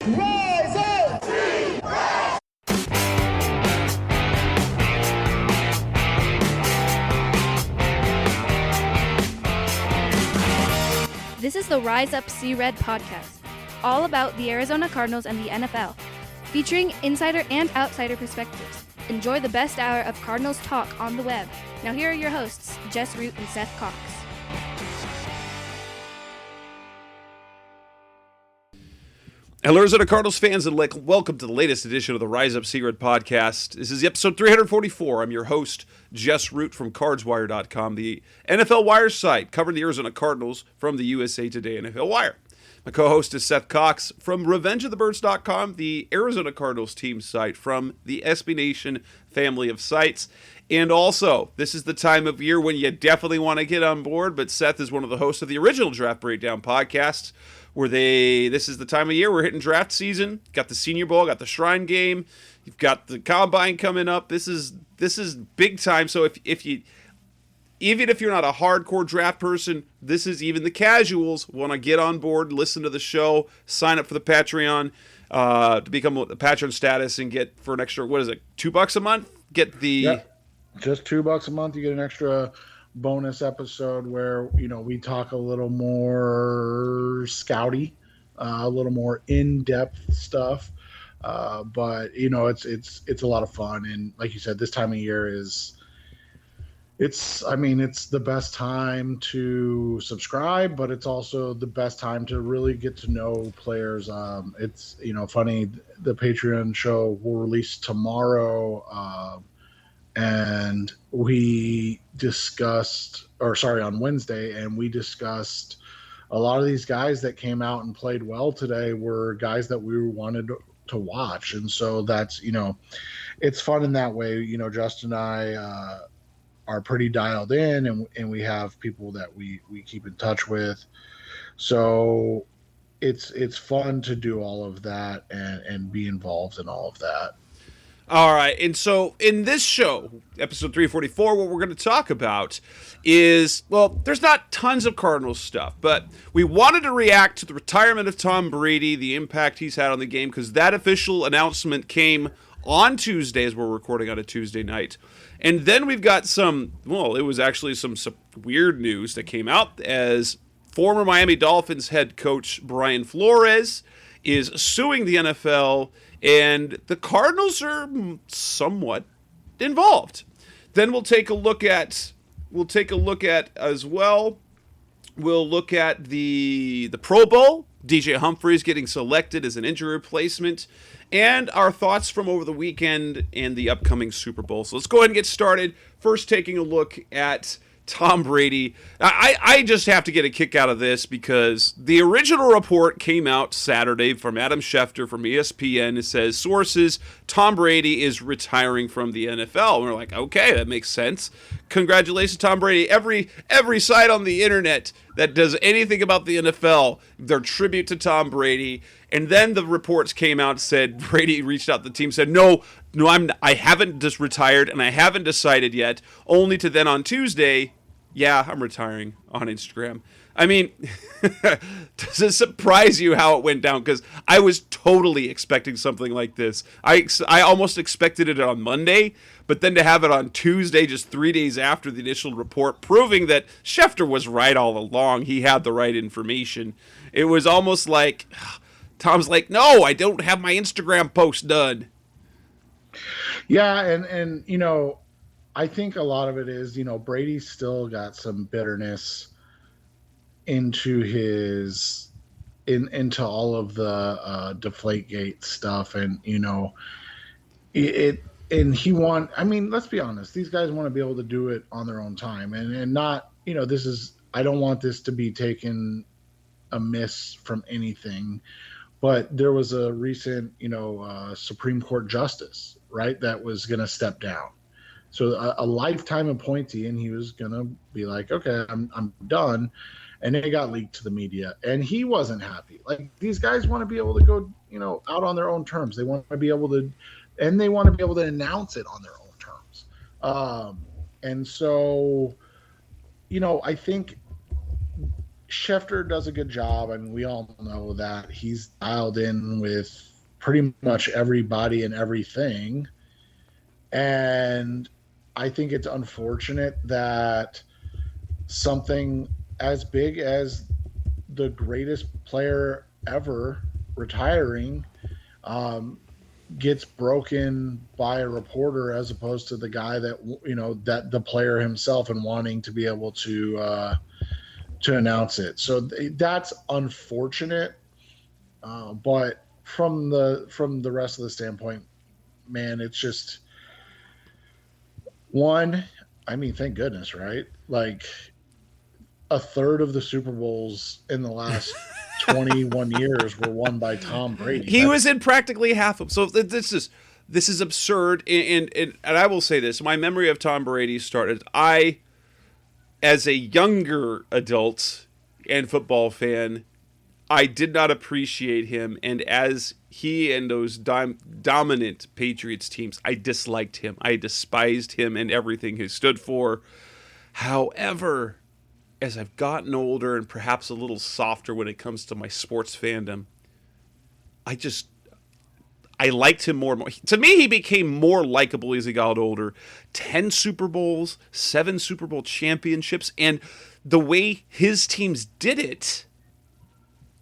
Rise up! This is the Rise Up See Red podcast, all about the Arizona Cardinals and the NFL, featuring insider and outsider perspectives. Enjoy the best hour of Cardinals talk on the web. Now here are your hosts, Jess Root and Seth Cox. Hello, Arizona Cardinals fans, and welcome to the latest edition of the Rise Up See Red podcast. This is episode 344. I'm your host, Jess Root from CardsWire.com, the NFL Wire site covering the Arizona Cardinals from the USA Today NFL Wire. My co-host is Seth Cox from RevengeOfTheBirds.com, the Arizona Cardinals team site from the SB Nation family of sites. And also, this is the time of year when you definitely want to get on board, but Seth is one of the hosts of the original Draft Breakdown podcast, where this is the time of year we're hitting draft season. Got the Senior Bowl, got the Shrine Game, you've got the Combine coming up. This is big time. So even if you're not a hardcore draft person, this is even the casuals want to get on board, listen to the show, sign up for the Patreon to become a patron status and get for an extra, what is it, $2 a month? Get the just $2 a month. You get an extra bonus episode where we talk a little more scouty, a little more in-depth stuff. But it's a lot of fun, and like you said, this time of year it's the best time to subscribe, but it's also the best time to really get to know players. It's funny, the Patreon show will release tomorrow, and we discussed, on Wednesday, and we discussed a lot of these guys that came out and played well today were guys that we wanted to watch. And so that's, it's fun in that way. Justin and I are pretty dialed in, and we have people that we keep in touch with. So it's fun to do all of that and be involved in all of that. All right, and so in this show, episode 344, what we're going to talk about is, well, there's not tons of Cardinals stuff, but we wanted to react to the retirement of Tom Brady, the impact he's had on the game, because that official announcement came on Tuesday, as we're recording on a Tuesday night. And then we've got some weird news that came out as former Miami Dolphins head coach Brian Flores is suing the NFL, and the Cardinals are somewhat involved. Then we'll take a look at as well. We'll look at the Pro Bowl, DJ Humphries getting selected as an injury replacement, and our thoughts from over the weekend and the upcoming Super Bowl. So let's go ahead and get started. First, taking a look at Tom Brady. I just have to get a kick out of this because the original report came out Saturday from Adam Schefter from ESPN. It says, sources, Tom Brady is retiring from the NFL. And we're like, okay, that makes sense. Congratulations, Tom Brady. Every site on the internet that does anything about the NFL, their tribute to Tom Brady. And then the reports came out, said Brady reached out to the team, said, no, I haven't just retired and I haven't decided yet, only to then on Tuesday, yeah, I'm retiring on Instagram. I mean, does it surprise you how it went down? Because I was totally expecting something like this. I almost expected it on Monday, but then to have it on Tuesday, just 3 days after the initial report, proving that Schefter was right all along, he had the right information. It was almost like Tom's like, no, I don't have my Instagram post done. Yeah, and I think a lot of it is, Brady's still got some bitterness into into all of the Deflategate stuff, and let's be honest, these guys want to be able to do it on their own time, and not, I don't want this to be taken amiss from anything, but there was a recent Supreme Court justice, right, that was going to step down. So a lifetime appointee, and he was going to be like, okay, I'm done. And it got leaked to the media, and he wasn't happy. Like, these guys want to be able to go, out on their own terms. They want to be able to, and they want to be able to announce it on their own terms. And so, I think Schefter does a good job. I mean, we all know that he's dialed in with pretty much everybody and everything. And I think it's unfortunate that something as big as the greatest player ever retiring um, gets broken by a reporter as opposed to the guy that that the player himself and wanting to be able to announce it. So that's unfortunate. But from the rest of the standpoint, man, it's just one. I mean, thank goodness, right? Like a third of the Super Bowls in the last 21 years were won by Tom Brady. He was in practically half of them. So this is absurd. And I will say this: my memory of Tom Brady started. As a younger adult and football fan, I did not appreciate him, and as he and those dominant Patriots teams, I disliked him. I despised him and everything he stood for. However, as I've gotten older and perhaps a little softer when it comes to my sports fandom, I liked him more and more. To me, he became more likable as he got older. 10 Super Bowls, 7 Super Bowl championships, and the way his teams did it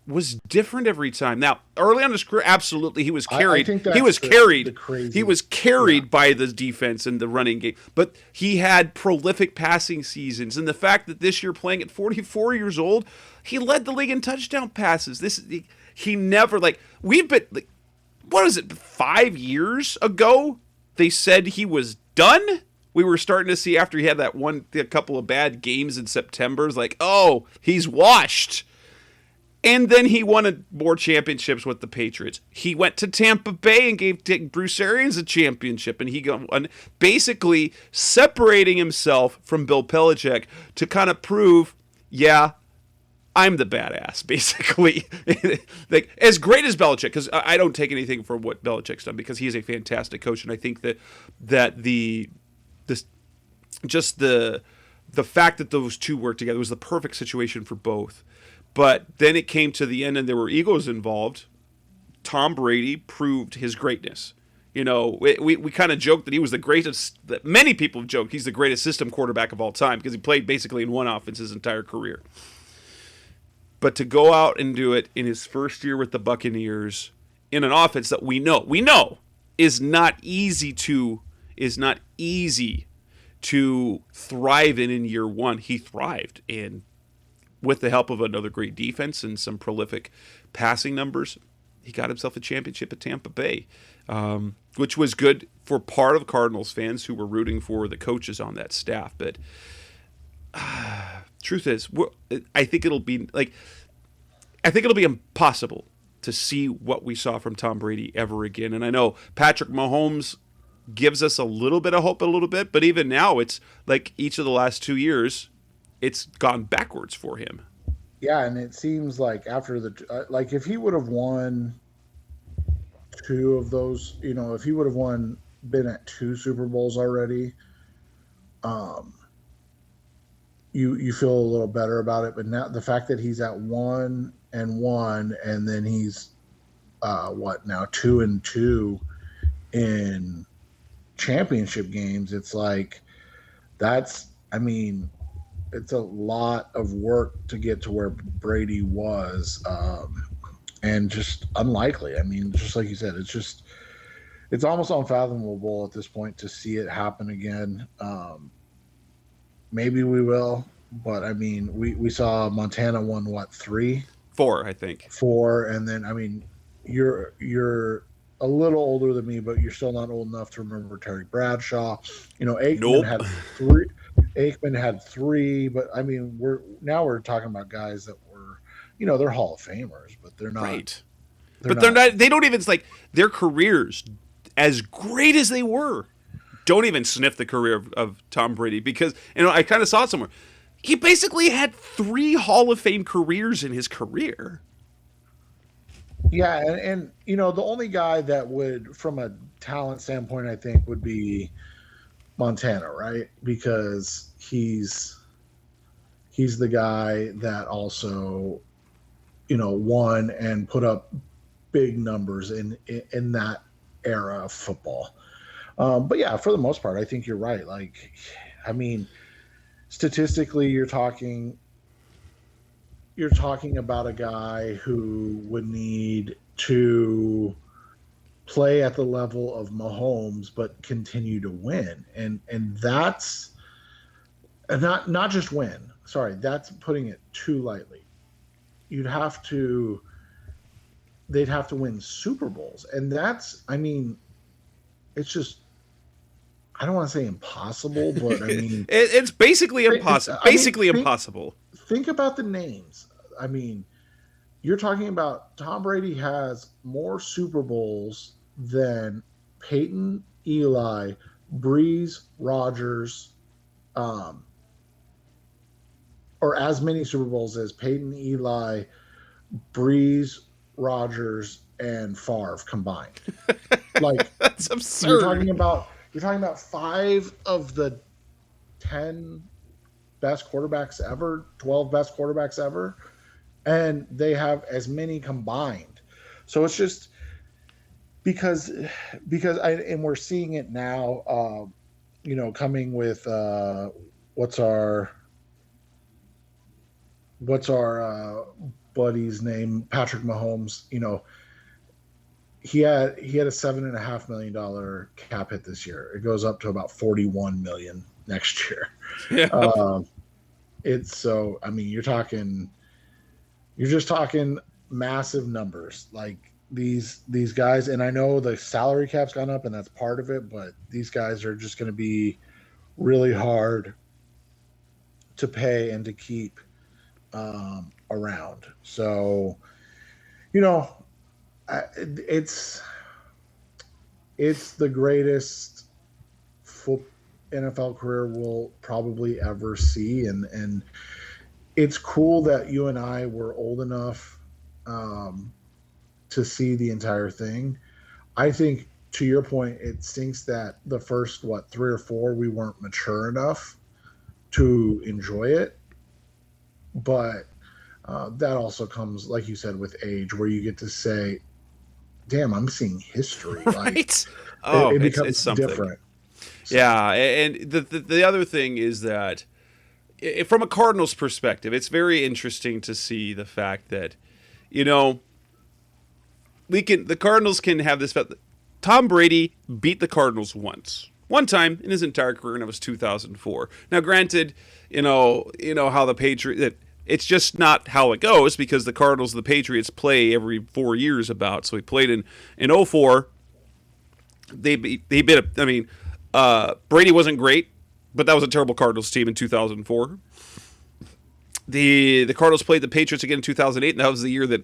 was different every time. Now, early on in his career, absolutely, he was carried. He was carried. He was carried by the defense and the running game. But he had prolific passing seasons, and the fact that this year, playing at 44 years old, he led the league in touchdown passes. He never we've been. What is it, 5 years ago, they said he was done? We were starting to see after he had a couple of bad games in September, oh, he's washed. And then he won more championships with the Patriots. He went to Tampa Bay and gave Bruce Arians a championship, and he got basically separating himself from Bill Belichick to kind of prove, yeah, I'm the badass, basically. As great as Belichick, because I don't take anything from what Belichick's done, because he is a fantastic coach, and I think that the fact that those two worked together was the perfect situation for both. But then it came to the end, and there were egos involved. Tom Brady proved his greatness. We kind of joked that he was the greatest. That many people have joked he's the greatest system quarterback of all time because he played basically in one offense his entire career. But to go out and do it in his first year with the Buccaneers in an offense that we know is not easy to thrive in year one. He thrived, and with the help of another great defense and some prolific passing numbers, he got himself a championship at Tampa Bay, which was good for part of Cardinals fans who were rooting for the coaches on that staff. But truth is, I think it'll be impossible to see what we saw from Tom Brady ever again. And I know Patrick Mahomes gives us a little bit of hope, but even now, it's like each of the last 2 years, it's gone backwards for him. Yeah, and it seems like after if he would have won two of those, if he would have been at 2 Super Bowls already, you feel a little better about it. But now the fact that he's at 1-1, and then he's 2-2 in championship games, it's like it's a lot of work to get to where Brady was, and just unlikely. I mean, just like you said, it's almost unfathomable at this point to see it happen again. Maybe we will, but I mean, we saw Montana won 3? 4, I think. 4, and then I mean, you're a little older than me, but you're still not old enough to remember Terry Bradshaw. Aikman had 3. Aikman had 3, but I mean, we're talking about guys that were, they're Hall of Famers, but they're not. Right. They're not. They don't even their careers, as great as they were, don't even sniff the career of Tom Brady, because I kind of saw it somewhere. He basically had 3 Hall of Fame careers in his career. Yeah, and the only guy that would, from a talent standpoint, I think would be Montana, right? Because he's he's the guy that also, won and put up big numbers in that era of football. But yeah, for the most part, I think you're right. Like, I mean, statistically, you're talking about a guy who would need to play at the level of Mahomes but continue to win. And that's not just win. Sorry, that's putting it too lightly. You'd have to they'd have to win Super Bowls. And that's, I mean, it's just, I don't want to say impossible, but I mean, It's basically impossible. Basically impossible. Think about the names. I mean, you're talking about Tom Brady has more Super Bowls than Peyton, Eli, Breeze, Rodgers, um, or as many Super Bowls as Peyton, Eli, Breeze, Rodgers, and Favre combined. Like, That's absurd. You're talking about 5 of the 10 best quarterbacks ever, 12 best quarterbacks ever, and they have as many combined. So it's just and we're seeing it now. Coming with what's our buddy's name, Patrick Mahomes. He had a $7.5 million cap hit this year. It goes up to about 41 million next year. Yeah. It's so, I mean, you're just talking massive numbers. Like these guys, and I know the salary cap's gone up and that's part of it, but these guys are just going to be really hard to pay and to keep around. So, it's the greatest NFL career we'll probably ever see, and it's cool that you and I were old enough to see the entire thing. I think, to your point, it stinks that the first 3 or 4 we weren't mature enough to enjoy it, but that also comes, like you said, with age, where you get to say, damn, I'm seeing history. Right. Like, Oh, it becomes it's something different. So, yeah, and the other thing is that from a Cardinals perspective, it's very interesting to see the fact that the Cardinals can have this. Tom Brady beat the Cardinals one time in his entire career, and it was 2004. Now, granted, you know how the Patriots. It's just not how it goes, because the Cardinals and the Patriots play every 4 years about. So he played in 04. They beat. I mean, Brady wasn't great, but that was a terrible Cardinals team in 2004. The Cardinals played the Patriots again in 2008, and that was the year that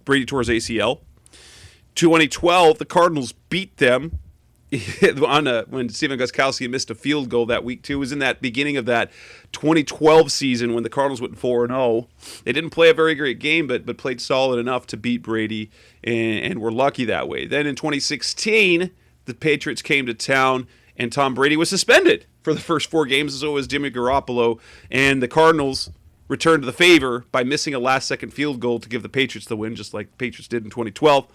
Brady tore his ACL. 2012, the Cardinals beat them when Stephen Gostkowski missed a field goal that week too. It was in that beginning of that 2012 season when the Cardinals went 4-0. They didn't play a very great game, but played solid enough to beat Brady, and were lucky that way. Then in 2016, the Patriots came to town, and Tom Brady was suspended for the first 4 games, so was Jimmy Garoppolo, and the Cardinals returned the favor by missing a last-second field goal to give the Patriots the win, just like the Patriots did in 2012.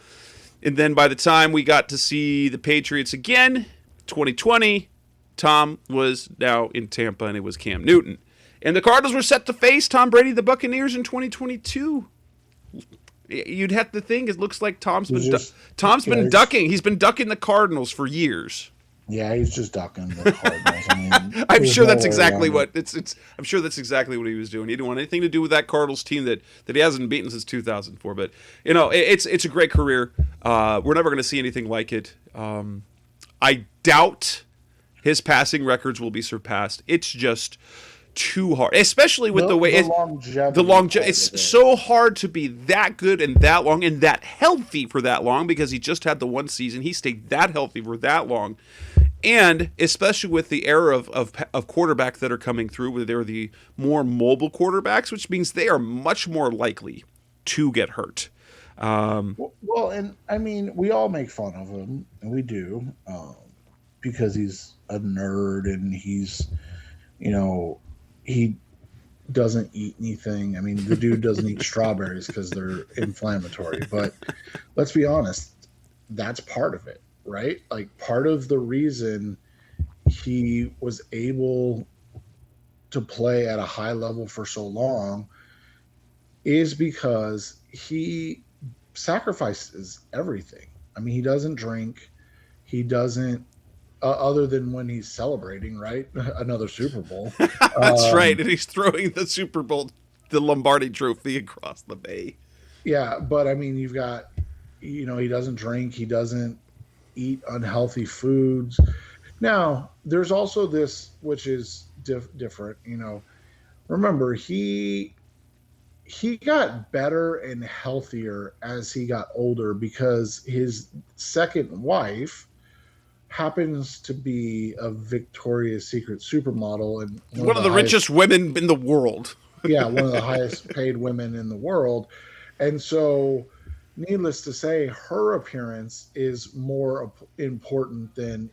And then by the time we got to see the Patriots again, 2020, Tom was now in Tampa, and it was Cam Newton. And the Cardinals were set to face Tom Brady, the Buccaneers, in 2022. You'd have to think it looks like Tom's been ducking. He's been ducking the Cardinals for years. Yeah, he's just ducking the Cardinals. I mean, I'm sure that's exactly what I'm sure that's exactly what he was doing. He didn't want anything to do with that Cardinals team that he hasn't beaten since 2004. But it's a great career. We're never going to see anything like it. I doubt his passing records will be surpassed. It's just too hard, especially with the way the longevity. It's so hard to be that good and that long and that healthy for that long, because he just had the one season. He stayed that healthy for that long. And especially with the era of quarterbacks that are coming through, where they're the more mobile quarterbacks, which means they are much more likely to get hurt. Well, and I mean, we all make fun of him, and we do, because he's a nerd, and he's, he doesn't eat anything. I mean, the dude doesn't eat strawberries because they're inflammatory. But let's be honest, that's part of it, right? Like part of the reason he was able to play at a high level for so long is because he sacrifices everything. I mean, he doesn't drink. He doesn't, other than when he's celebrating, right? Another Super Bowl. That's right. Um, And he's throwing the Super Bowl, the Lombardi trophy across the bay. yeah, but I mean, you've got, he doesn't drink. He doesn't eat unhealthy foods. Now, there's also this, which is different. Remember, he got better and healthier as he got older because his second wife happens to be a Victoria's Secret supermodel and One of the richest women in the world. one of the highest paid women in the world. And so, needless to say, her appearance is more important than,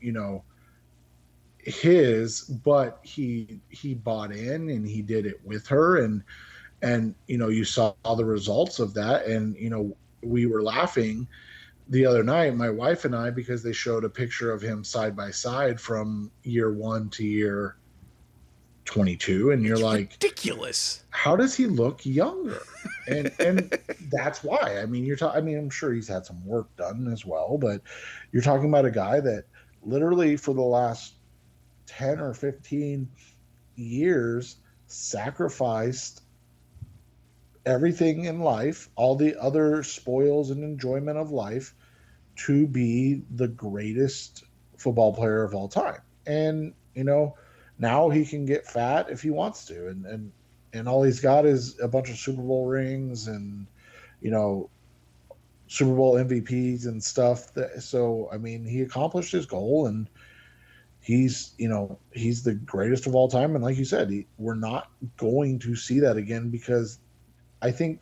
his, but he bought in and he did it with her, and you saw the results of that. And we were laughing the other night, my wife and I, because they showed a picture of him side by side from year 1 to year 22, and you're It's like, ridiculous. how does he look younger? And that's why. I mean, I'm sure he's had some work done as well, but you're talking about a guy that literally for the last 10 or 15 years sacrificed everything in life, all the other spoils and enjoyment of life, to be the greatest football player of all time. And now he can get fat if he wants to, and all he's got is a bunch of Super Bowl rings and Super Bowl MVPs and stuff. So I mean, he accomplished his goal, and he's the greatest of all time. And like you said, we're not going to see that again because I think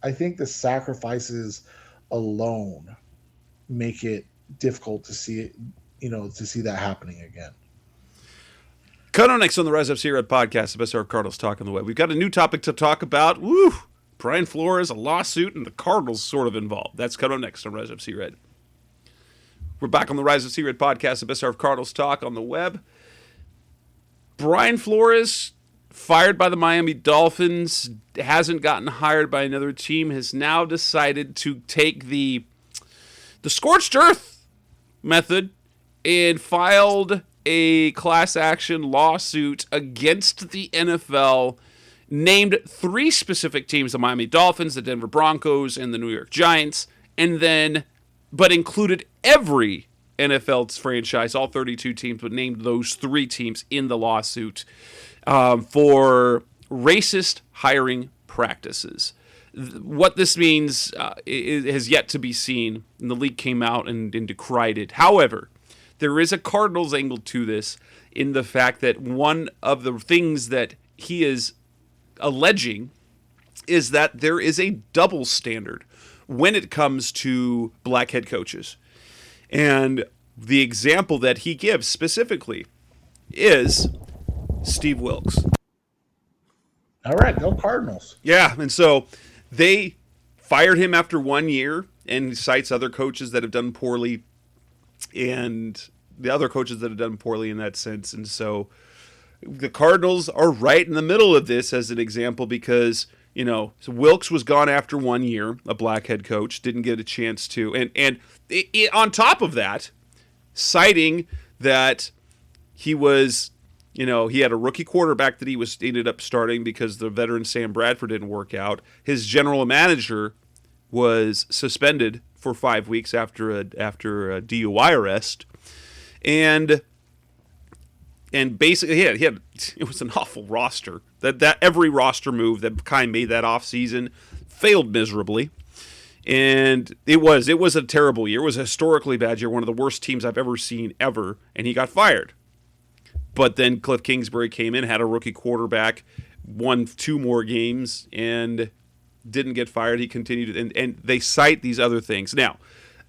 I think the sacrifices alone make it difficult to see it, to see that happening again. Cut on next on the Rise Up Red podcast, the best of our Cardinals talk on the web. We've got a new topic to talk about. Woo! Brian Flores, a lawsuit, and the Cardinals sort of involved. That's cut on next on Rise Up Red. We're back on the Rise Up Red podcast, the best of our Cardinals talk on the web. Brian Flores, fired by the Miami Dolphins, hasn't gotten hired by another team, has now decided to take the scorched earth method and filed a class action lawsuit against the NFL, named 3 specific teams: the Miami Dolphins, the Denver Broncos, and the New York Giants, but included every NFL franchise, all 32 teams, but named those 3 teams in the lawsuit for racist hiring practices. What this means has yet to be seen, and the league came out and decried it. However, there is a Cardinals angle to this in the fact that one of the things that he is alleging is that there is a double standard when it comes to black head coaches. And the example that he gives specifically is Steve Wilkes. All right, go Cardinals. Yeah, and so they fired him after 1 year, and he cites other coaches that have done poorly, and the other coaches that have done poorly in that sense. And so the Cardinals are right in the middle of this as an example because, so Wilkes was gone after 1 year, a black head coach, didn't get a chance to. And on top of that, citing that he was, he had a rookie quarterback that he ended up starting because the veteran Sam Bradford didn't work out. His general manager was suspended for 5 weeks after a DUI arrest, and basically it was an awful roster. That every roster move that Kai made that offseason failed miserably. And it was a terrible year. It was a historically bad year, one of the worst teams I've ever seen ever, and he got fired. But then Cliff Kingsbury came in, had a rookie quarterback, won 2 more games, and didn't get fired. He continued, and they cite these other things. Now,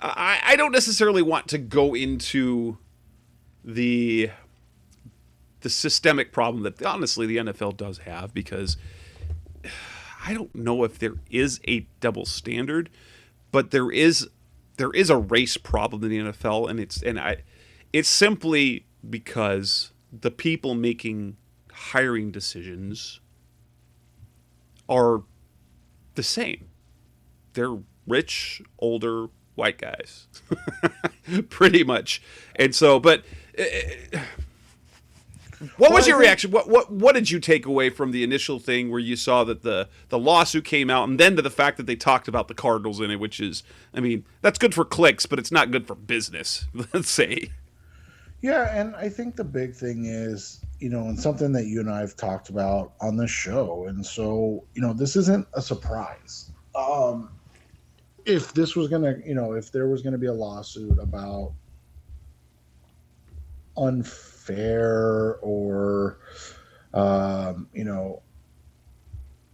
I don't necessarily want to go into the the systemic problem that honestly the NFL does have, because I don't know if there is a double standard, but there is a race problem in the NFL, and it's simply because the people making hiring decisions are the same. They're rich, older, white guys, pretty much. And so, but what was your reaction? What did you take away from the initial thing where you saw that the lawsuit came out, and then to the fact that they talked about the Cardinals in it, which is, I mean, that's good for clicks, but it's not good for business, let's say. Yeah, and I think the big thing is, and something that you and I have talked about on this show, and so, this isn't a surprise. If this was gonna, if there was gonna be a lawsuit about unfair or,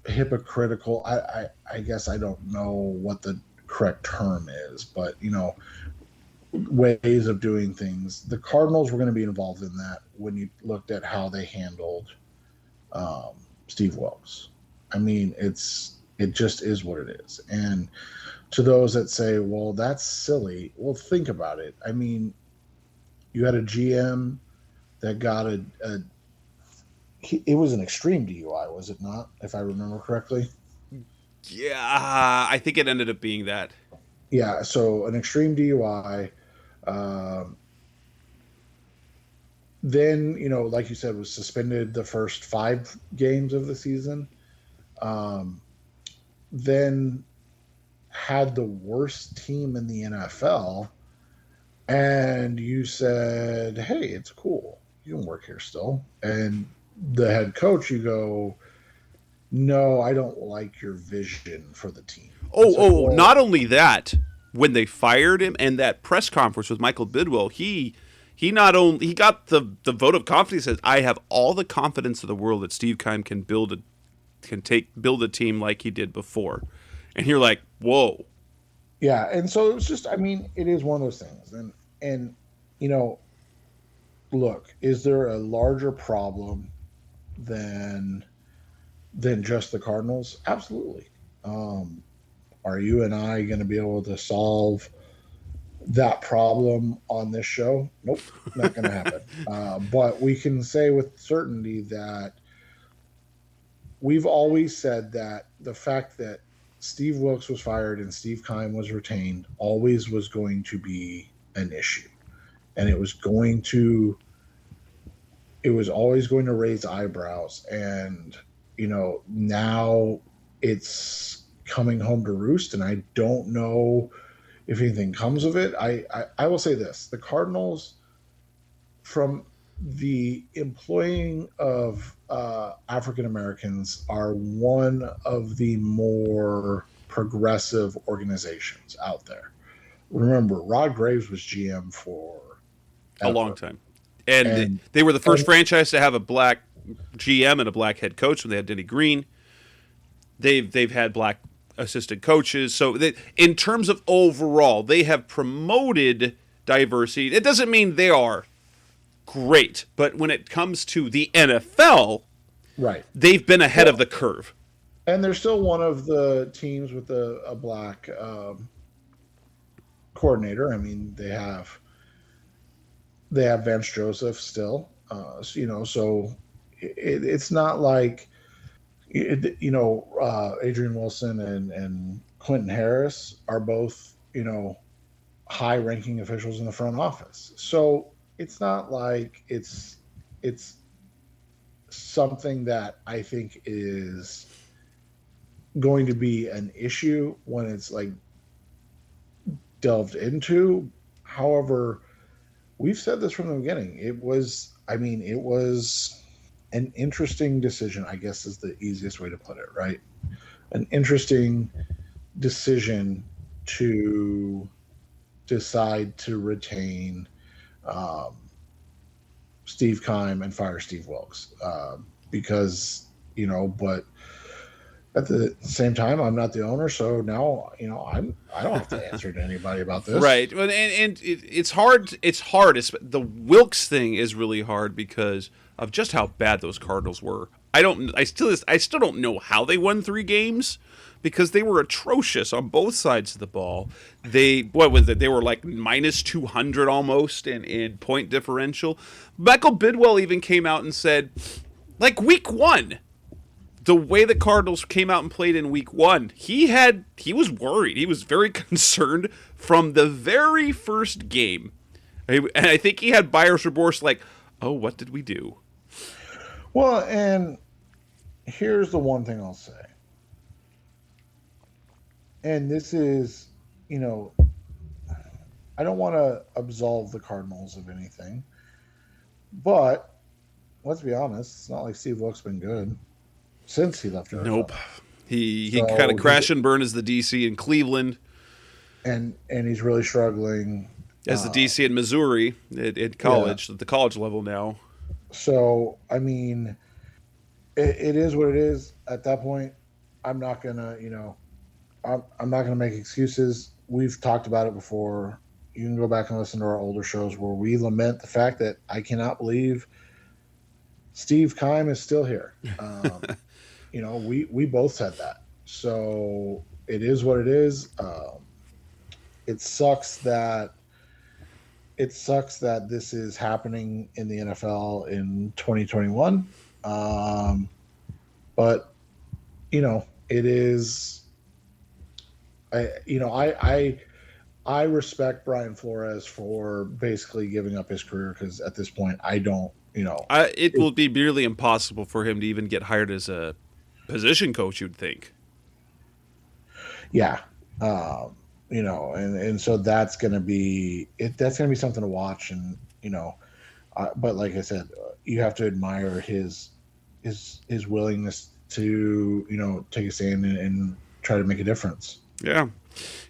hypocritical, I guess I don't know what the correct term is, but, ways of doing things. The Cardinals were going to be involved in that when you looked at how they handled Steve Wilkes. I mean, it just is what it is. And to those that say, well, that's silly, well, think about it. I mean, you had a GM that got it was an extreme DUI, was it not, if I remember correctly? Yeah, I think it ended up being that. Yeah, so an extreme DUI. Then, like you said, was suspended the first 5 games of the season. Then had the worst team in the NFL. And you said, hey, it's cool. You can work here still. And the head coach, you go, no, I don't like your vision for the team. Well, not only that, when they fired him and that press conference with Michael Bidwell, he got the vote of confidence. He says, I have all the confidence in the world that Steve Keim can build a team like he did before. And you're like, whoa. Yeah, and so it was just, I mean, it is one of those things. And look, is there a larger problem than just the Cardinals? Absolutely. Are you and I going to be able to solve that problem on this show? Nope, not going to happen. But we can say with certainty that we've always said that the fact that Steve Wilkes was fired and Steve Keim was retained always was going to be an issue. And it was always going to raise eyebrows. And, now it's coming home to roost, and I don't know if anything comes of it. I will say this: the Cardinals, from the employing of African Americans, are one of the more progressive organizations out there. Remember, Rod Graves was GM for a long time, and they were the first franchise to have a black GM and a black head coach when they had Denny Green. They've had black assistant coaches. So in terms of overall, they have promoted diversity. It doesn't mean they are great, but when it comes to the NFL, right, they've been ahead of the curve. And they're still one of the teams with a black coordinator. I mean, they have Vance Joseph still, so it's not like, Adrian Wilson and Quentin Harris are both, high-ranking officials in the front office. So it's not like it's something that I think is going to be an issue when it's like delved into. However, we've said this from the beginning. It was an interesting decision, I guess is the easiest way to put it, right? An interesting decision to decide to retain Steve Keim and fire Steve Wilkes, because, but At the same time, I'm not the owner, so now I don't have to answer to anybody about this. Right, and it's hard. It's hard. The Wilkes thing is really hard because of just how bad those Cardinals were. I still don't know how they won 3 games because they were atrocious on both sides of the ball. What was it? They were like minus 200 almost in point differential. Michael Bidwell even came out and said, like week 1. The way the Cardinals came out and played in week 1, he was worried. He was very concerned from the very first game. And I think he had buyer's remorse like, oh, what did we do? Well, and here's the one thing I'll say. And this is, I don't want to absolve the Cardinals of anything. But let's be honest, it's not like Steve Wilkes been good since he left Arizona. Nope. He kind of crashed and burned as the DC in Cleveland. And he's really struggling. As the DC in Missouri at college, at the college level now. So, I mean, it is what it is. At that point, I'm not going to, I'm not going to make excuses. We've talked about it before. You can go back and listen to our older shows where we lament the fact that I cannot believe Steve Keim is still here. We both said that. So it is what it is. It sucks that this is happening in the NFL in 2021. But it is. I respect Brian Flores for basically giving up his career because at this point I don't. It will be nearly impossible for him to even get hired as a position coach, you'd think. Yeah. And so that's going to be something to watch. And, but like I said, you have to admire his willingness to, take a stand and try to make a difference. Yeah.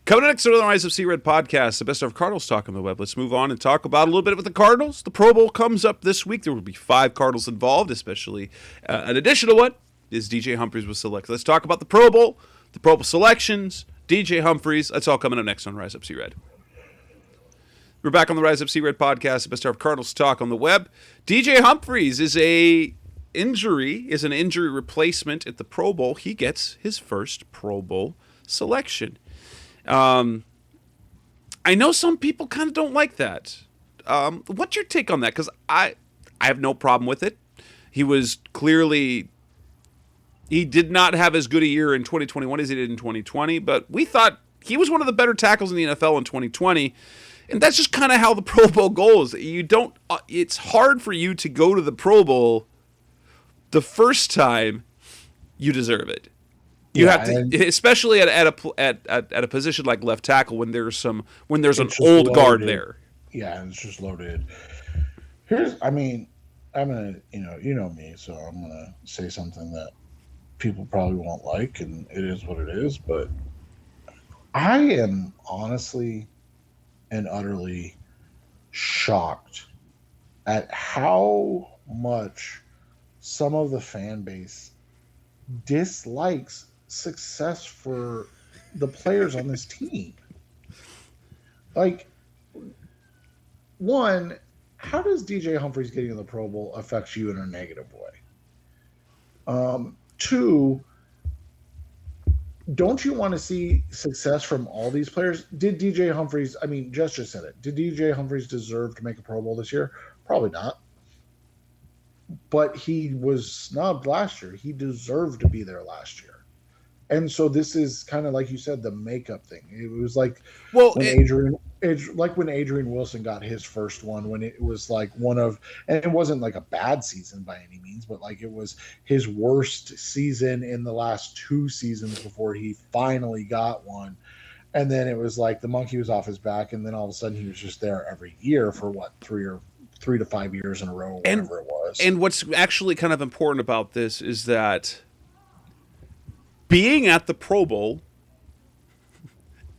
Coming next to the Rise of Sea Red podcast, the best of Cardinals talk on the web. Let's move on and talk about a little bit with the Cardinals. The Pro Bowl comes up this week. There will be 5 Cardinals involved, especially an additional one is DJ Humphries was selected. Let's talk about the Pro Bowl selections, DJ Humphries. That's all coming up next on Rise Up Sea Red. We're back on the Rise Up Sea Red podcast, the best of Cardinals talk on the web. DJ Humphries is an injury replacement at the Pro Bowl. He gets his first Pro Bowl selection. I know some people kind of don't like that. What's your take on that? Because I have no problem with it. He did not have as good a year in 2021 as he did in 2020, but we thought he was one of the better tackles in the NFL in 2020. And that's just kind of how the Pro Bowl goes. It's hard for you to go to the Pro Bowl the first time you deserve it. You have to, especially at a position like left tackle when there's an old guard there. Yeah, and it's just loaded. I'm gonna, you know me, so I'm gonna say something that people probably won't like, and it is what it is. But I am honestly and utterly shocked at how much some of the fan base dislikes success for the players on this team. Like, one, how does DJ Humphries getting in the Pro Bowl affect you in a negative way? 2, don't you want to see success from all these players? Did DJ Humphries, Jess just said it, did DJ Humphries deserve to make a Pro Bowl this year? Probably not. But he was snubbed last year. He deserved to be there last year. And so this is kind of like you said, the makeup thing. It was like when Adrian Wilson got his first one, when it was like and it wasn't like a bad season by any means, but like it was his worst season in the last 2 seasons before he finally got one. And then it was like the monkey was off his back, and then all of a sudden he was just there every year for 3 to 5 years in a row, whatever it was. And what's actually kind of important about this is that being at the Pro Bowl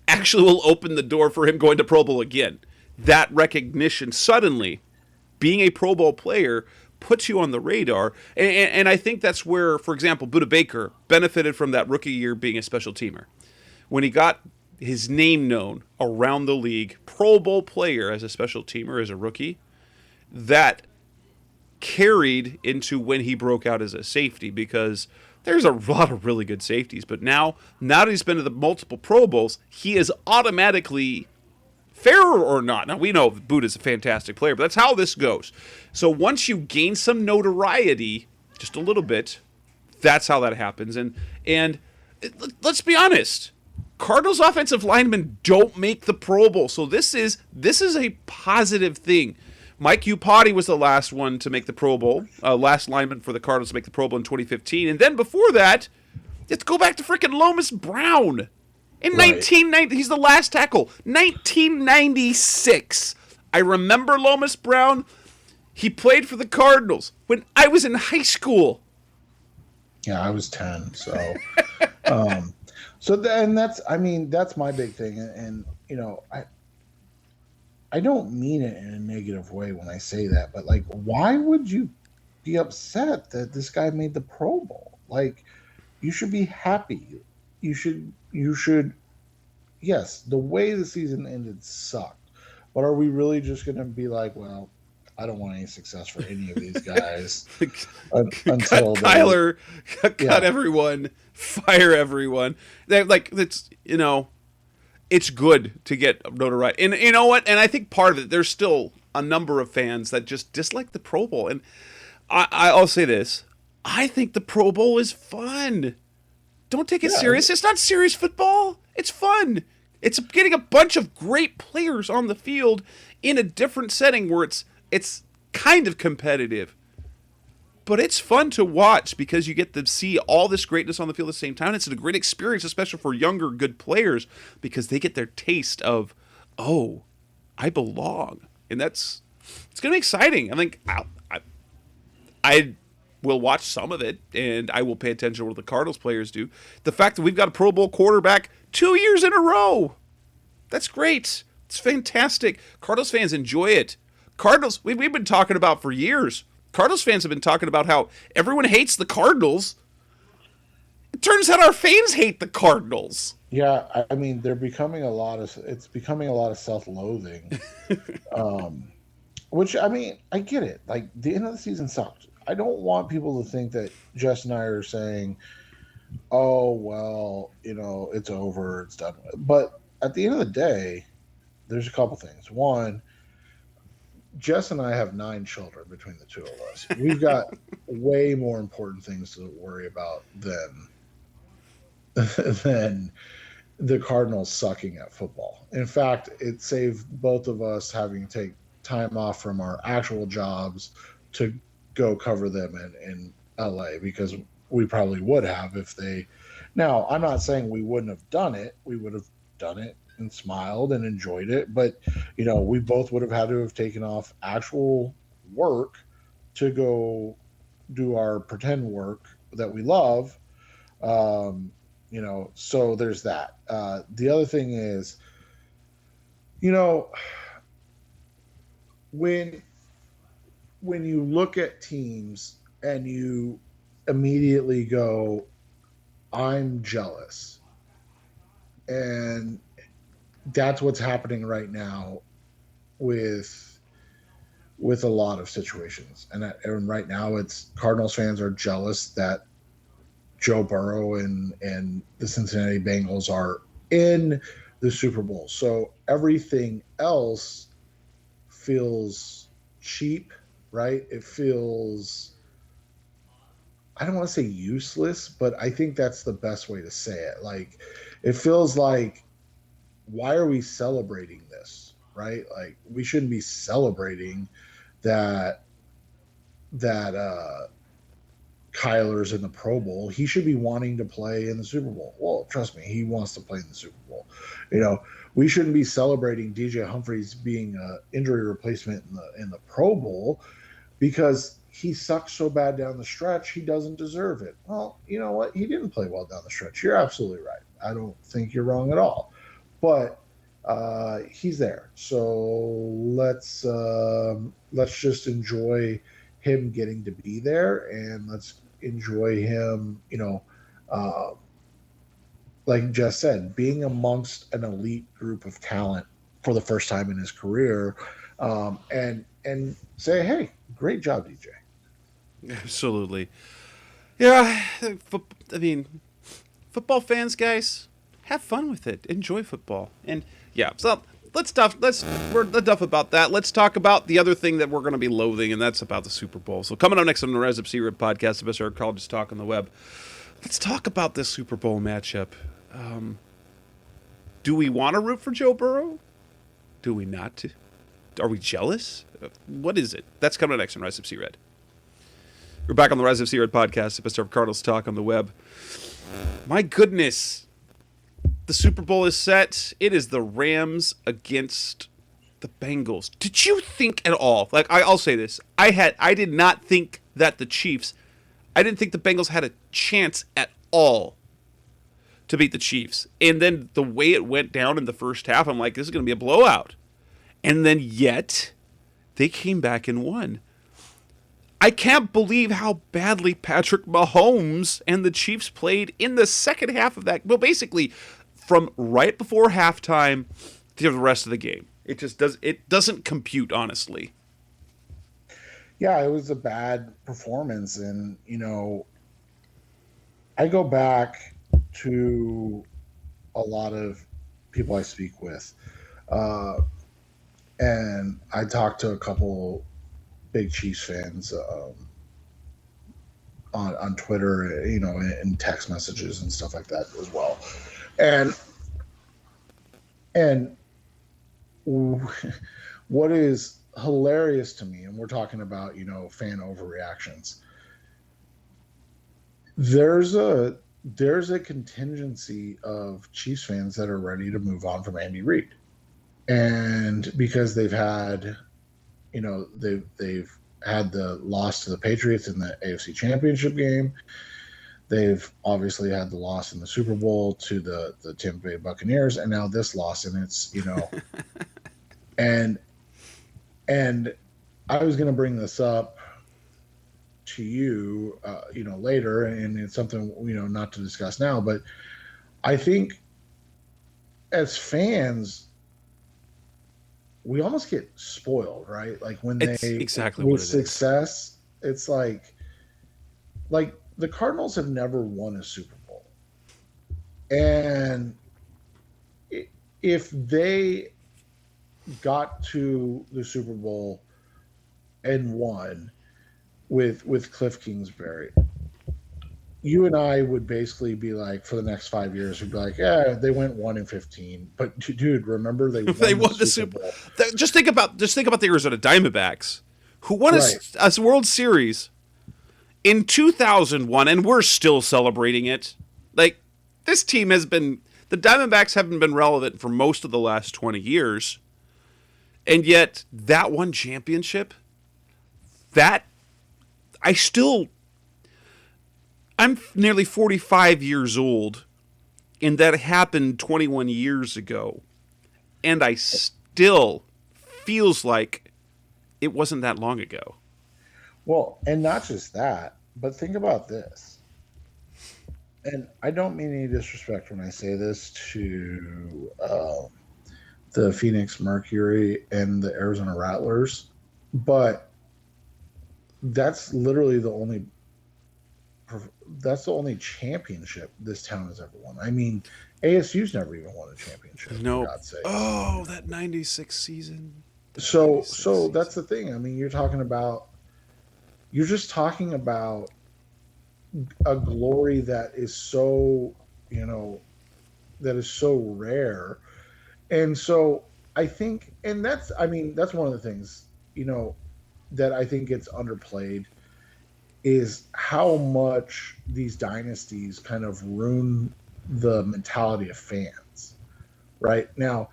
actually will open the door for him going to Pro Bowl again. That recognition, suddenly, being a Pro Bowl player puts you on the radar. And I think that's where, for example, Budda Baker benefited from that rookie year being a special teamer. When he got his name known around the league, Pro Bowl player as a special teamer, as a rookie, that carried into when he broke out as a safety, because there's a lot of really good safeties. But now that he's been to the multiple Pro Bowls, he is automatically, fair or not. Now, we know Budda's a fantastic player, but that's how this goes. So once you gain some notoriety, just a little bit, that's how that happens. And let's be honest, Cardinals offensive linemen don't make the Pro Bowl. So this is a positive thing. Mike Iupati was the last one to make the Pro Bowl, last lineman for the Cardinals to make the Pro Bowl in 2015. And then before that, let's go back to freaking Lomas Brown. In 1990, he's the last tackle. 1996. I remember Lomas Brown. He played for the Cardinals when I was in high school. Yeah, I was 10. So, that's my big thing. And I don't mean it in a negative way when I say that, but like, why would you be upset that this guy made the Pro Bowl? Like, you should be happy. You should. Yes, the way the season ended sucked, but are we really just going to be like, well, I don't want any success for any of these guys until Kyler, cut everyone, fire everyone? It's good to get notoriety. And you know what? And I think part of it, there's still a number of fans that just dislike the Pro Bowl. And I'll say this. I think the Pro Bowl is fun. Don't take it serious. It's not serious football. It's fun. It's getting a bunch of great players on the field in a different setting where it's kind of competitive. But it's fun to watch because you get to see all this greatness on the field at the same time. It's a great experience, especially for younger, good players, because they get their taste of, oh, I belong. And it's going to be exciting. I think I will watch some of it, and I will pay attention to what the Cardinals players do. The fact that we've got a Pro Bowl quarterback 2 years in a row, that's great. It's fantastic. Cardinals fans enjoy it. Cardinals, we've been talking about for years. Cardinals fans have been talking about how everyone hates the Cardinals. It turns out our fans hate the Cardinals. Yeah, I mean, it's becoming a lot of self-loathing. Which, I mean, I get it. Like, the end of the season sucked. I don't want people to think that Jess and I are saying, oh, well, it's over, it's done. But at the end of the day, there's a couple things. One, Jess and I have 9 children between the two of us. We've got way more important things to worry about than the Cardinals sucking at football. In fact, it saved both of us having to take time off from our actual jobs to go cover them in LA, because we probably would have if they. Now, I'm not saying we wouldn't have done it. We would have done it and smiled and enjoyed it, but we both would have had to have taken off actual work to go do our pretend work that we love. So there's that. The other thing is, when you look at teams and you immediately go, I'm jealous, and that's what's happening right now with a lot of situations. And right now, it's Cardinals fans are jealous that Joe Burrow and the Cincinnati Bengals are in the Super Bowl. So everything else feels cheap, right? It feels, I don't want to say useless, but I think that's the best way to say it. Like, it feels like, why are we celebrating this, right? Like, we shouldn't be celebrating that Kyler's in the Pro Bowl. He should be wanting to play in the Super Bowl. Well, trust me, he wants to play in the Super Bowl. We shouldn't be celebrating DJ Humphries being an injury replacement in the Pro Bowl because he sucks so bad down the stretch, he doesn't deserve it. Well, you know what? He didn't play well down the stretch. You're absolutely right. I don't think you're wrong at all. But he's there. So let's just enjoy him getting to be there, and let's enjoy him, uh, like Jess said, being amongst an elite group of talent for the first time in his career, and say, hey, great job, DJ. Absolutely. Yeah, I mean, football fans, guys, have fun with it. Enjoy football. And yeah, so we're enough about that. Let's talk about the other thing that we're going to be loathing, and that's about the Super Bowl. So coming up next on the Res Up C-Rib podcast, the best our college talk on the web. Let's talk about this Super Bowl matchup. Do we want to root for Joe Burrow? Do we not? Are we jealous? What is it? That's coming up next on Rise Up C-Red. We're back on the Rise of C-Red podcast, the best of Cardinals talk on the web. My goodness. The Super Bowl is set. It is the Rams against the Bengals. Did you think at all, like I'll say this, I did not think that the Chiefs, I didn't think the Bengals had a chance at all to beat the Chiefs. And then the way it went down in the first half, I'm like, this is going to be a blowout. And then yet, they came back and won. I can't believe how badly Patrick Mahomes and the Chiefs played in the second half of that. Well, basically, from right before halftime to the rest of the game. It doesn't compute, honestly. Yeah, it was a bad performance. And, I go back to a lot of people I speak with. And I talked to a couple big Chiefs fans on Twitter, and text messages and stuff like that as well. And what is hilarious to me, and we're talking about, fan overreactions. There's a contingency of Chiefs fans that are ready to move on from Andy Reid. And because they've had, they've had the loss to the Patriots in the AFC Championship game. They've obviously had the loss in the Super Bowl to the Tampa Bay Buccaneers, and now this loss, and it's, and I was going to bring this up to you, later, and it's something, not to discuss now, but I think as fans, we almost get spoiled, right? Like when It's they exactly with what it success, it's like the Cardinals have never won a Super Bowl, and if they got to the Super Bowl and won with Cliff Kingsbury, you and I would basically be like, for the next 5 years, we'd be like, yeah, they went 1-15. But dude, remember they won the Super Bowl. Just think about the Arizona Diamondbacks, who won a World Series in 2001, and we're still celebrating it. Like, this team the Diamondbacks haven't been relevant for most of the last 20 years, and yet that one championship, I'm nearly 45 years old, and that happened 21 years ago. And I still feels like it wasn't that long ago. Well, and not just that, but think about this. And I don't mean any disrespect when I say this to the Phoenix Mercury and the Arizona Rattlers, but that's literally the only championship this town has ever won. I mean, ASU's never even won a championship. No. For God's sakes. Oh, that 96 season. So that's the thing. I mean, you're just talking about a glory that is so, rare. And so I think, and that's one of the things, that I think gets underplayed is how much these dynasties kind of ruin the mentality of fans. Right now,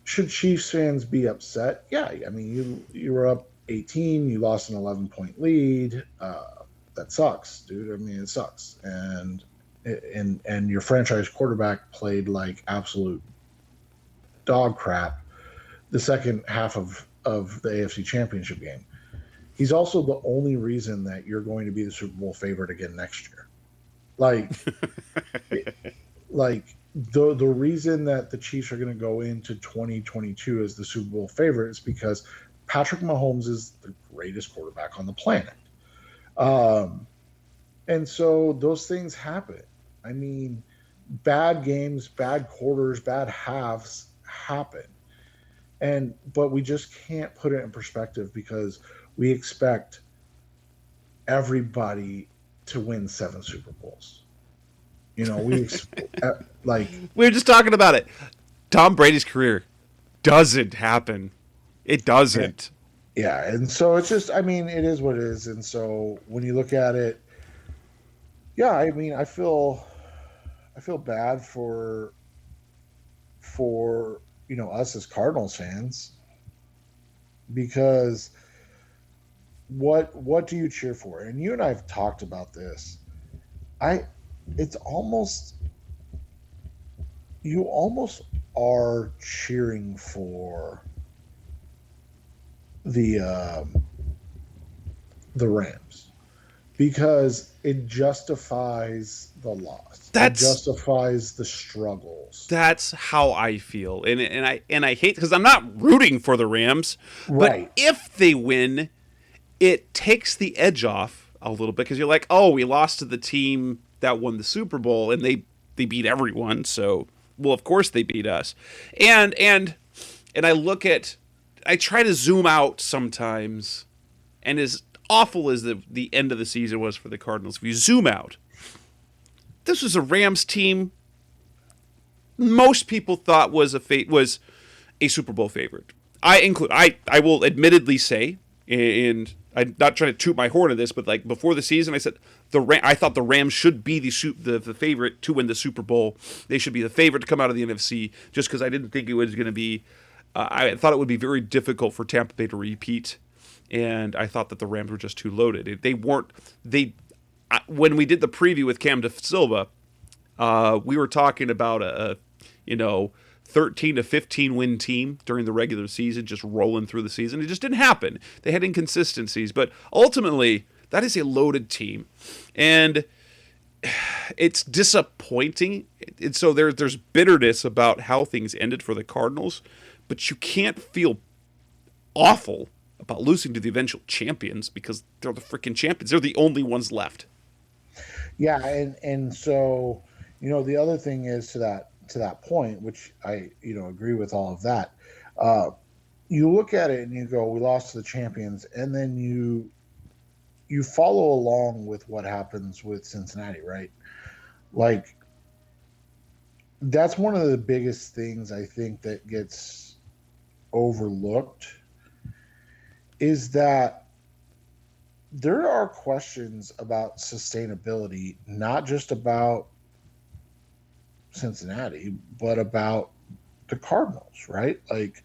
should Chiefs fans be upset? Yeah, I mean, you were up 18, you lost an 11-point lead. That sucks, dude. I mean, it sucks, and your franchise quarterback played like absolute dog crap the second half of the AFC Championship game. he's also the only reason that you're going to be the Super Bowl favorite again next year. Like, like the reason that the Chiefs are going to go into 2022 as the Super Bowl favorite is because Patrick Mahomes is the greatest quarterback on the planet. And so those things happen. I mean, bad games, bad quarters, bad halves happen. But we just can't put it in perspective because we expect everybody to win 7 Super Bowls. You know, like We were just talking about it. Tom Brady's career doesn't happen. It doesn't. Yeah, and so it's just, I mean, it is what it is. And so when you look at it, yeah, I mean, I feel bad for us as Cardinals fans, because what do you cheer for? And you and I have talked about this. It's almost, you almost are cheering for the Rams because it justifies the loss. It justifies the struggles. That's how I feel, and I hate, because I'm not rooting for the Rams, right? But if they win, it takes the edge off a little bit, because you're like, oh, we lost to the team that won the Super Bowl, and they beat everyone, so well, of course they beat us, and I try to zoom out sometimes, and as awful as the end of the season was for the Cardinals, if you zoom out, this was a Rams team most people thought was a Super Bowl favorite. I will admittedly say, and I'm not trying to toot my horn of this, but like before the season, I said I thought the Rams should be the favorite to win the Super Bowl. They should be the favorite to come out of the NFC, just because I didn't think it was going to be. I thought it would be very difficult for Tampa Bay to repeat, and I thought that the Rams were just too loaded. They weren't. When we did the preview with Cam Silva, we were talking about a 13 to 15 win team during the regular season, just rolling through the season. It just didn't happen. They had inconsistencies, but ultimately that is a loaded team, and it's disappointing. And so there's bitterness about how things ended for the Cardinals, but you can't feel awful about losing to the eventual champions, because they're the freaking champions. They're the only ones left. Yeah, and so the other thing is to that point, which I agree with all of that. You look at it and you go, we lost to the champions, and then you follow along with what happens with Cincinnati, right? Like, that's one of the biggest things I think that gets overlooked, is that there are questions about sustainability, not just about Cincinnati, but about the Cardinals, right? Like,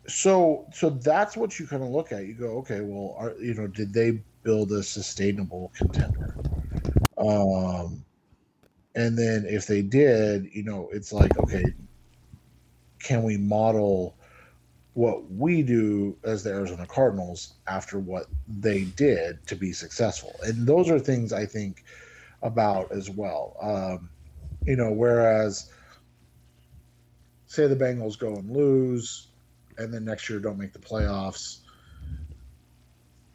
so that's what you kind of look at. You go, okay, well, did they build a sustainable contender? And then if they did, it's like, okay, can we model what we do as the Arizona Cardinals after what they did to be successful? And those are things I think about as well. Whereas say the Bengals go and lose, and then next year don't make the playoffs.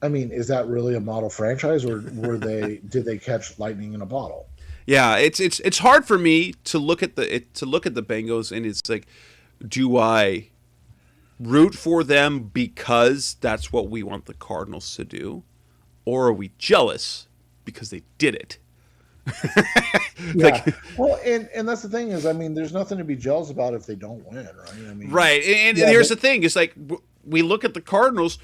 I mean, is that really a model franchise, or did they catch lightning in a bottle? Yeah, it's hard for me to look at the Bengals, and it's like, do I root for them because that's what we want the Cardinals to do, or are we jealous because they did it? Yeah. Well, and that's the thing is, I mean, there's nothing to be jealous about if they don't win, right? I mean, right. And here's the thing: it's like we look at the Cardinals,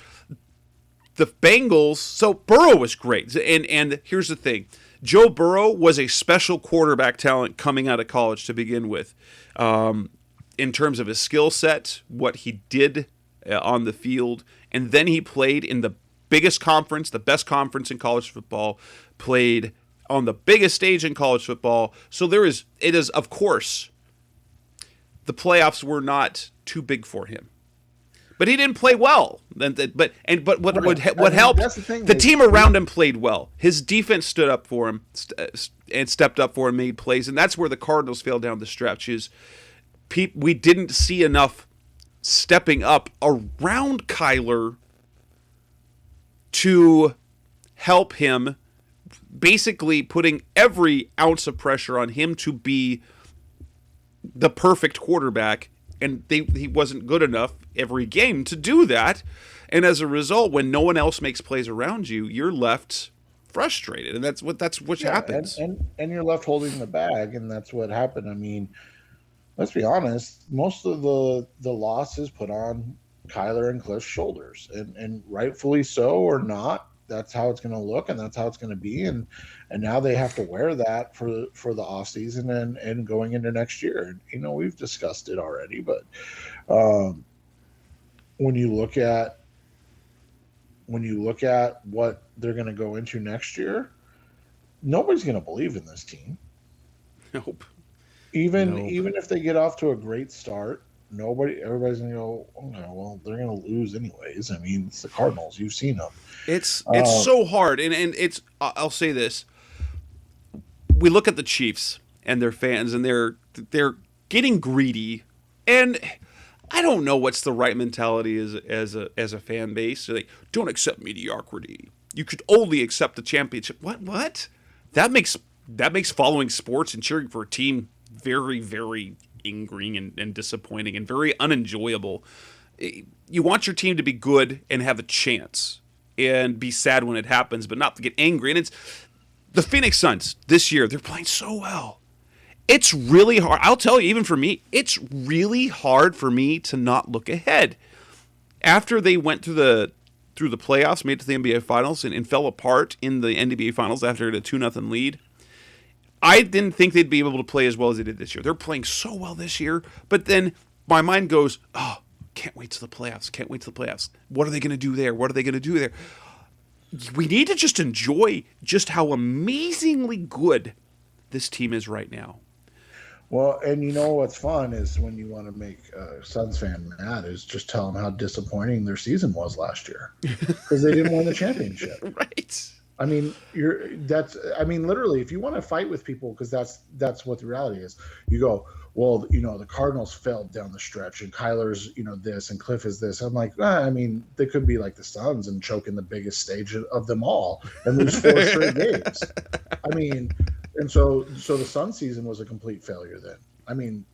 the Bengals. So Burrow was great, and here's the thing: Joe Burrow was a special quarterback talent coming out of college to begin with, in terms of his skill set, what he did on the field, and then he played in the biggest conference, the best conference in college football, played on the biggest stage in college football. So it is, of course, the playoffs were not too big for him. But he didn't play well. But what Right. helped? That's the thing. The team around him played well. His defense stood up for him and stepped up for him, made plays, and that's where the Cardinals failed down the stretch. We didn't see enough stepping up around Kyler to help him, basically putting every ounce of pressure on him to be the perfect quarterback, and he wasn't good enough every game to do that. And as a result, when no one else makes plays around you, you're left frustrated, and that's what happens. And you're left holding the bag, and that's what happened. I mean, let's be honest, most of the loss is put on Kyler and Cliff's shoulders, and rightfully so or not. That's how it's going to look, and that's how it's going to be, and now they have to wear that for the off season and going into next year. You know, we've discussed it already, but when you look at what they're going to go into next year, nobody's going to believe in this team. Nope. Even if they get off to a great start, everybody's gonna go, oh no, well, they're gonna lose anyways. I mean, it's the Cardinals. You've seen them. It's so hard, and it's. I'll say this: we look at the Chiefs and their fans, and they're getting greedy, and I don't know what's the right mentality as a fan base. They're like, don't accept mediocrity. You could only accept the championship. What? That makes following sports and cheering for a team very, very angering and disappointing and very unenjoyable. You want your team to be good and have a chance and be sad when it happens, but not to get angry. And it's the Phoenix Suns this year. They're playing so well. It's really hard. I'll tell you, even for me, it's really hard for me to not look ahead. After they went through the playoffs, made it to the NBA Finals, and fell apart in the NBA Finals after a 2-0 lead, I didn't think they'd be able to play as well as they did this year. They're playing so well this year, but then my mind goes, oh, can't wait to the playoffs. Can't wait to the playoffs. What are they going to do there? What are they going to do there? We need to just enjoy just how amazingly good this team is right now. Well, and you know what's fun is when you want to make a Suns fan mad is just tell them how disappointing their season was last year because they didn't win the championship. Right. I mean, literally, if you want to fight with people, because that's what the reality is, you go, well, you know, the Cardinals failed down the stretch, and Kyler's, you know, this, and Cliff is this. I'm like, I mean, they could be like the Suns and choke in the biggest stage of them all and lose 4 straight games. I mean, and so the Sun season was a complete failure then. I mean,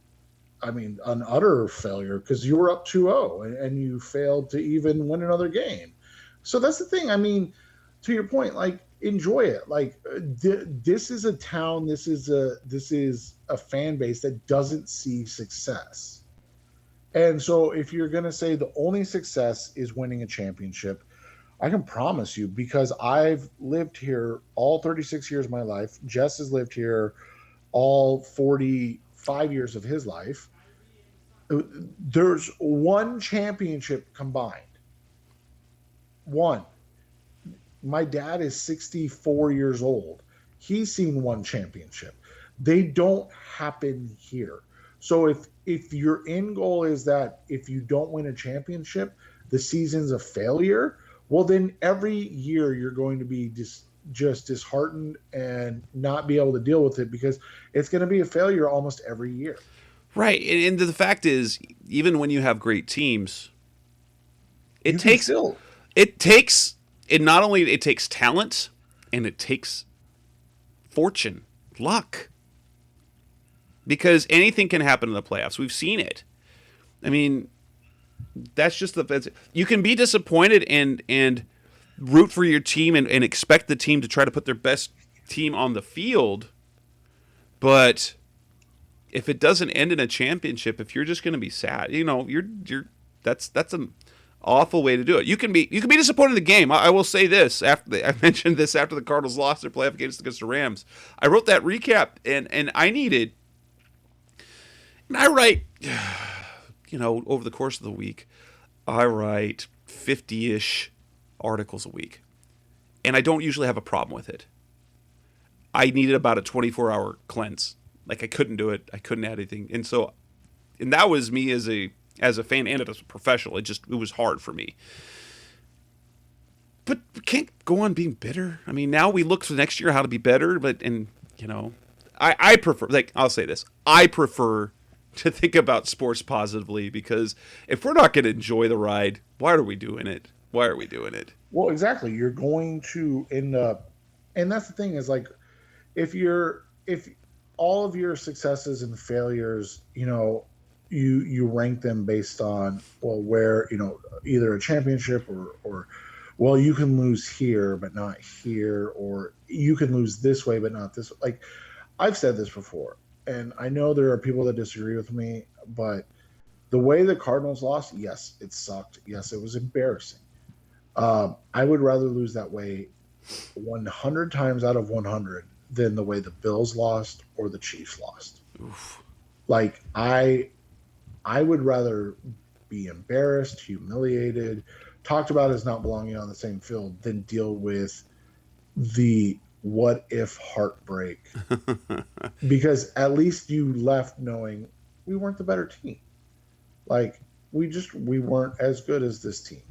an utter failure because you were up 2-0 and you failed to even win another game. So that's the thing. I mean, to your point, like, enjoy it. Like, this is a town, this is a fan base that doesn't see success. And so if you're going to say the only success is winning a championship, I can promise you, because I've lived here all 36 years of my life. Jess has lived here all 45 years of his life. There's one championship combined. One. My dad is 64 years old. He's seen one championship. They don't happen here. So if your end goal is that if you don't win a championship, the season's a failure, well, then every year you're going to be just disheartened and not be able to deal with it because it's going to be a failure almost every year. Right. And the fact is, even when you have great teams, it not only takes talent, and it takes fortune, luck. Because anything can happen in the playoffs. We've seen it. I mean, that's just you can be disappointed and root for your team and expect the team to try to put their best team on the field. But if it doesn't end in a championship, if you're just going to be sad, you know, that's an awful way to do it. You can be disappointed in the game. I will say this. I mentioned this after the Cardinals lost their playoff games against the Rams. I wrote that recap, and I write, you know, over the course of the week, I write 50-ish articles a week, and I don't usually have a problem with it. I needed about a 24-hour cleanse. Like, I couldn't do it. I couldn't add anything, and that was me as a as a fan and as a professional. It was hard for me. But we can't go on being bitter. I mean, now we look for next year how to be better. I prefer, I'll say this. I prefer to think about sports positively, because if we're not going to enjoy the ride, why are we doing it? Why are we doing it? Well, exactly. You're going to end up, and that's the thing is like, if all of your successes and failures, you rank them based on, well, where, either a championship or well, you can lose here but not here, or you can lose this way but not this way. Like, I've said this before, and I know there are people that disagree with me, but the way the Cardinals lost, yes, it sucked. Yes, it was embarrassing. I would rather lose that way 100 times out of 100 than the way the Bills lost or the Chiefs lost. Oof. Like, I would rather be embarrassed, humiliated, talked about as not belonging on the same field than deal with the what if heartbreak. Because at least you left knowing we weren't the better team. Like, we weren't as good as this team.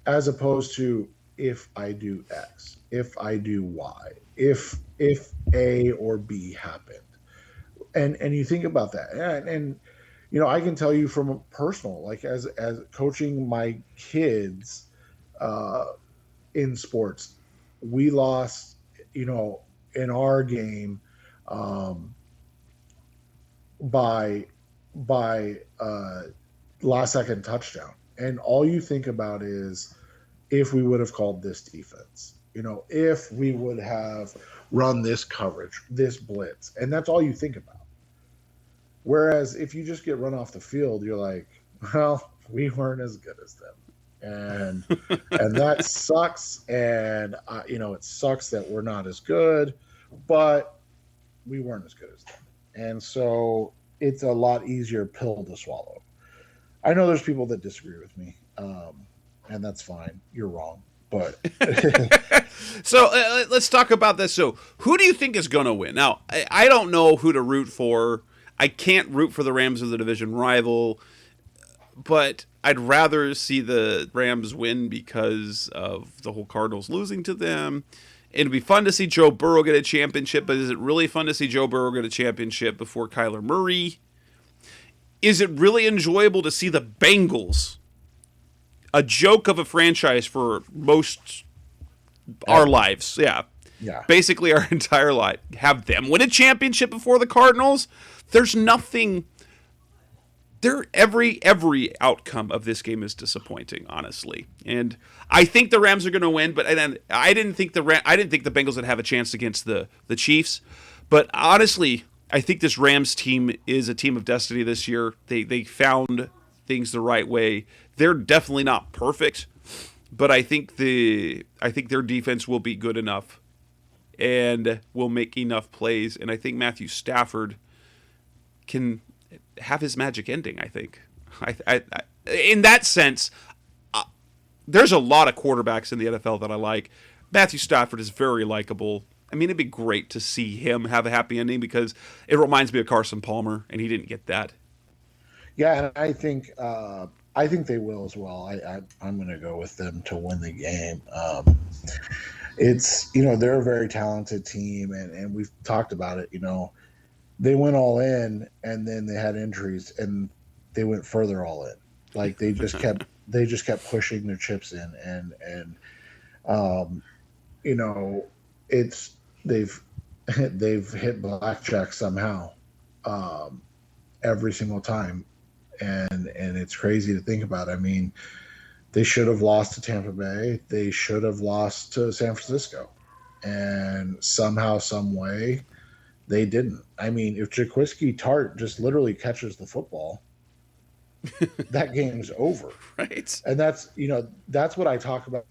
As opposed to, if I do X, if I do Y, if A or B happened. And you think about that. And I can tell you from a personal, like, as coaching my kids in sports, we lost, in our game by last second touchdown. And all you think about is, if we would have called this defense, if we would have run this coverage, this blitz, and that's all you think about. Whereas if you just get run off the field, you're like, well, we weren't as good as them. And that sucks. And, it sucks that we're not as good, but we weren't as good as them. And so it's a lot easier pill to swallow. I know there's people that disagree with me, and that's fine. You're wrong. But so let's talk about this. So who do you think is going to win? Now, I don't know who to root for. I can't root for the Rams as the division rival, but I'd rather see the Rams win because of the whole Cardinals losing to them. It'd be fun to see Joe Burrow get a championship, but is it really fun to see Joe Burrow get a championship before Kyler Murray? Is it really enjoyable to see the Bengals, a joke of a franchise for most our lives, yeah, basically our entire life, have them win a championship before the Cardinals? There's nothing. Every outcome of this game is disappointing, honestly, and I think the Rams are going to win. But I didn't think the Bengals would have a chance against the Chiefs. But honestly, I think this Rams team is a team of destiny this year. They found things the right way. They're definitely not perfect, but I think their defense will be good enough and will make enough plays. And I think Matthew Stafford can have his magic ending. I think, in that sense, there's a lot of quarterbacks in the NFL that I like. Matthew Stafford is very likable. I mean, it'd be great to see him have a happy ending, because it reminds me of Carson Palmer, and he didn't get that. Yeah, and I think they will as well. I'm going to go with them to win the game. It's they're a very talented team, and we've talked about it. They went all in, and then they had injuries, and they went further all in. Like, they just kept pushing their chips in, and it's they've hit blackjack somehow every single time, and it's crazy to think about. I mean, they should have lost to Tampa Bay. They should have lost to San Francisco, and somehow, some way, they didn't. I mean, if Jaquiski Tart just literally catches the football, that game's over. Right. And that's what I talk about,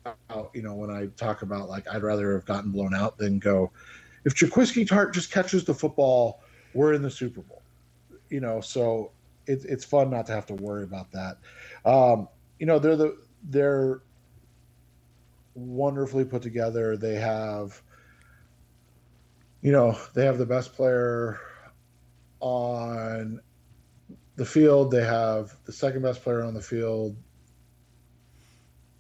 when I talk about, like, I'd rather have gotten blown out than go, if Jaquiski Tart just catches the football, we're in the Super Bowl. So it's fun not to have to worry about that. They're wonderfully put together. They have the best player on the field, they have the second best player on the field.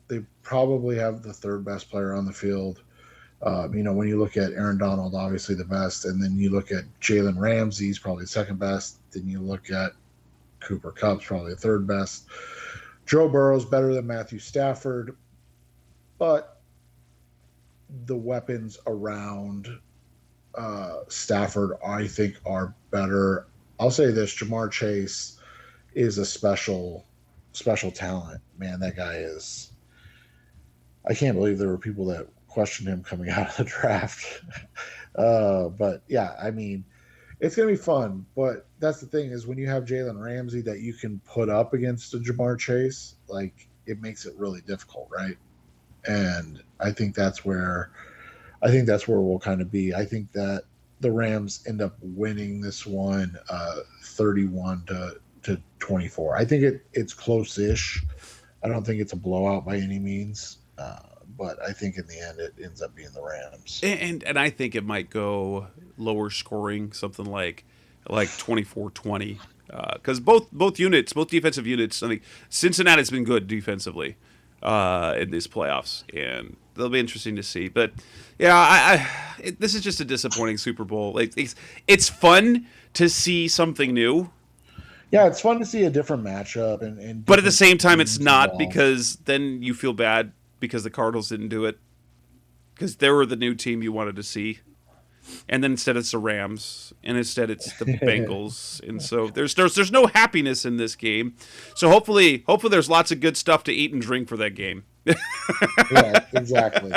They probably have the third best player on the field. When you look at Aaron Donald, obviously the best, and then you look at Jalen Ramsey, he's probably the second best. Then you look at Cooper Kupp's probably the third best. Joe Burrow's better than Matthew Stafford, but the weapons around Stafford, I think, are better. I'll say this: Jamar Chase is a special talent. Man, that guy is. I can't believe there were people that questioned him coming out of the draft. But yeah, I mean, it's going to be fun. But that's the thing is when you have Jalen Ramsey that you can put up against a Jamar Chase, like it makes it really difficult, right? And I think that's where we'll kind of be. I think that the Rams end up winning this one 31 to 24. I think it's close-ish. I don't think it's a blowout by any means. But I think in the end it ends up being the Rams. And I think it might go lower scoring, something like 24-20. Because both defensive units, I think Cincinnati's been good defensively in these playoffs, and they'll be interesting to see. But yeah, this is just a disappointing Super Bowl. Like it's fun to see something new. Yeah, it's fun to see a different matchup, but at the same time, it's not, because then you feel bad because the Cardinals didn't do it, because they were the new team you wanted to see, and then instead it's the Rams, and instead it's the Bengals, and so there's no happiness in this game. So hopefully there's lots of good stuff to eat and drink for that game. Yeah, exactly.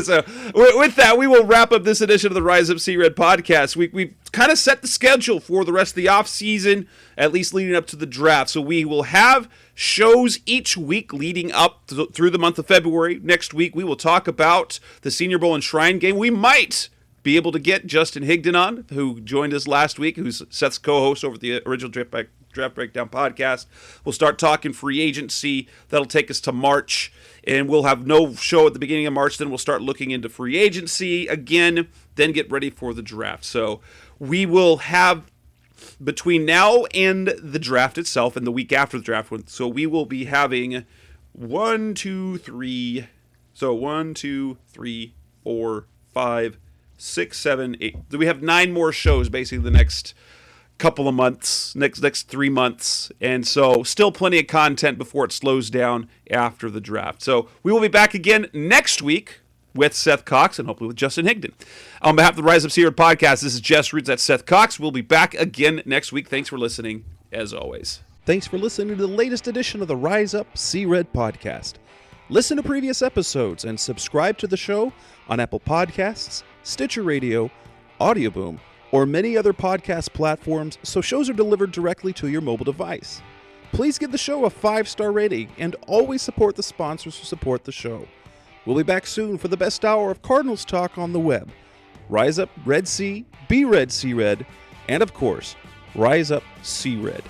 So with that, we will wrap up this edition of the Rise Up See Red podcast. We kind of set the schedule for the rest of the off season, at least leading up to the draft. So we will have shows each week leading up through the month of February. Next week, we will talk about the Senior Bowl and Shrine Game. We might be able to get Justin Higdon on, who joined us last week, who's Seth's co-host over the original Draft Breakdown podcast. We'll start talking free agency. That'll take us to March, and we'll have no show at the beginning of March. Then we'll start looking into free agency again, then get ready for the draft. So we will have, between now and the draft itself and the week after the draft, so we will be having 1, 2, 3, 4, 5, 6, 7, 8. We have 9 more shows basically the next couple of months, next 3 months, and so still plenty of content before it slows down after the draft. So we will be back again next week with Seth Cox and hopefully with Justin Higdon. On behalf of the Rise Up See Red podcast, this is Jess Roots at Seth Cox. We'll be back again next week. Thanks for listening, as always. Thanks for listening to the latest edition of the Rise Up See Red podcast. Listen to previous episodes and subscribe to the show on Apple Podcasts, Stitcher Radio, Audioboom, or many other podcast platforms, so shows are delivered directly to your mobile device. Please give the show a 5-star rating and always support the sponsors who support the show. We'll be back soon for the best hour of Cardinals talk on the web. Rise up, Red Sea, be Red, See Red, and of course, Rise Up, See Red.